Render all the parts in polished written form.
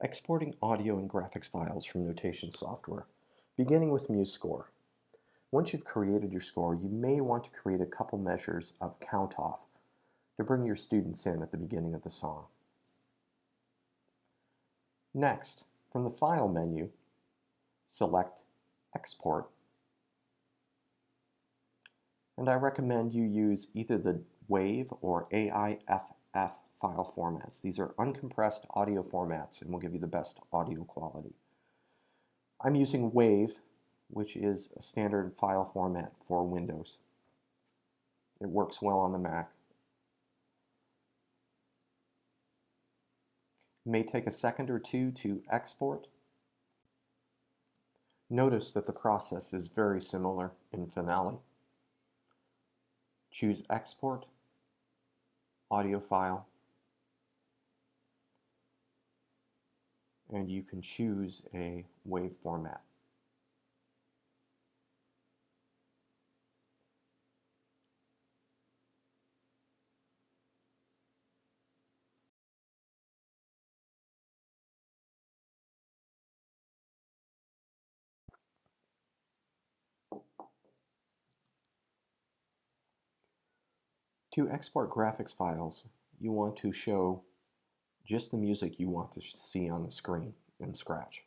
Exporting audio and graphics files from notation software, beginning with MuseScore. Once you've created your score, you may want to create a couple measures of count-off to bring your students in at the beginning of the song. Next, from the File menu, select Export, and I recommend you use either the WAV or AIFF file formats. These are uncompressed audio formats and will give you the best audio quality. I'm using WAV, which is a standard file format for Windows. It works well on the Mac. It may take a second or two to export. Notice that the process is very similar in Finale. Choose Export, Audio File, and you can choose a WAV format. To export graphics files, you want to show just the music you want to see on the screen in Scratch.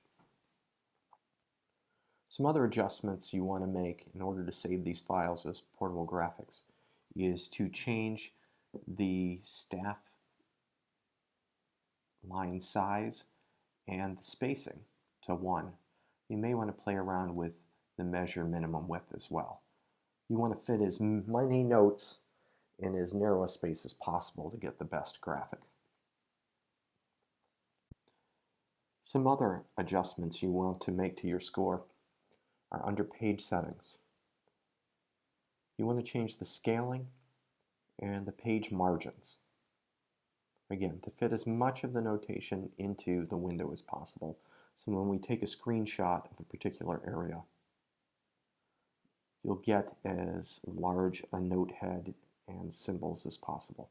Some other adjustments you want to make in order to save these files as portable graphics is to change the staff line size and the spacing to 1. You may want to play around with the measure minimum width as well. You want to fit as many notes in as narrow a space as possible to get the best graphic. Some other adjustments you want to make to your score are under page settings. You want to change the scaling and the page margins. Again, to fit as much of the notation into the window as possible. So when we take a screenshot of a particular area, you'll get as large a note head and symbols as possible.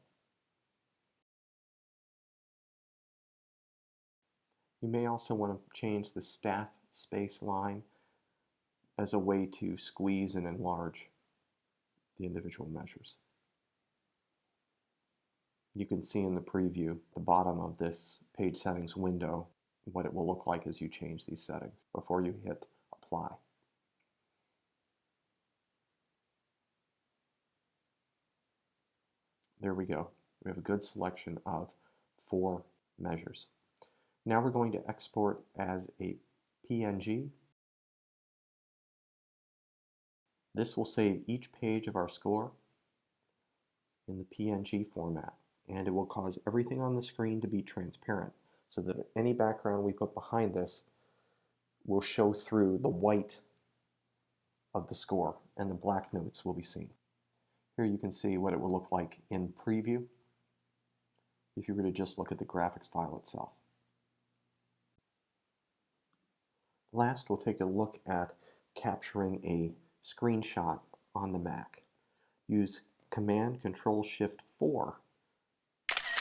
You may also want to change the staff space line as a way to squeeze and enlarge the individual measures. You can see in the preview, the bottom of this page settings window, what it will look like as you change these settings before you hit apply. There we go. We have a good selection of 4 measures. Now we're going to export as a PNG. This will save each page of our score in the PNG format, and it will cause everything on the screen to be transparent so that any background we put behind this will show through the white of the score and the black notes will be seen. Here you can see what it will look like in preview if you were to just look at the graphics file itself. Last, we'll take a look at capturing a screenshot on the Mac. Use Command-Control-Shift-4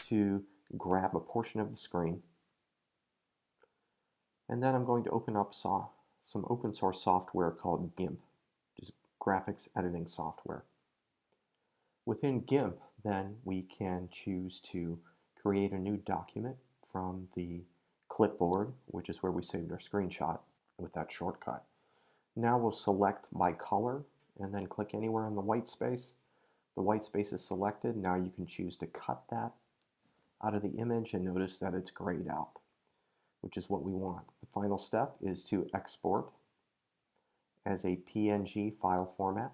to grab a portion of the screen. And then I'm going to open up some open source software called GIMP, which is graphics editing software. Within GIMP, then, we can choose to create a new document from the clipboard, which is where we saved our screenshot with that shortcut. Now we'll select by color and then click anywhere in the white space. The white space is selected. Now you can choose to cut that out of the image and notice that it's grayed out, which is what we want. The final step is to export as a PNG file format.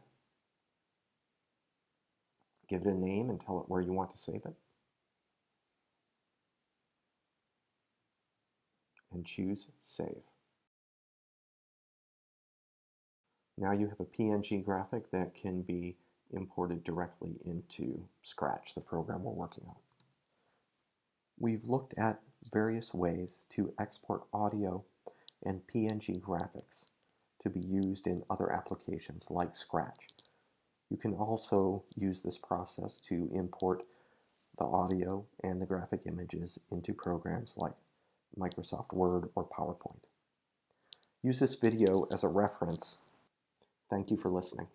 Give it a name and tell it where you want to save it. And choose Save. Now you have a PNG graphic that can be imported directly into Scratch, the program we're working on. We've looked at various ways to export audio and PNG graphics to be used in other applications like Scratch. You can also use this process to import the audio and the graphic images into programs like Microsoft Word or PowerPoint. Use this video as a reference. Thank you for listening.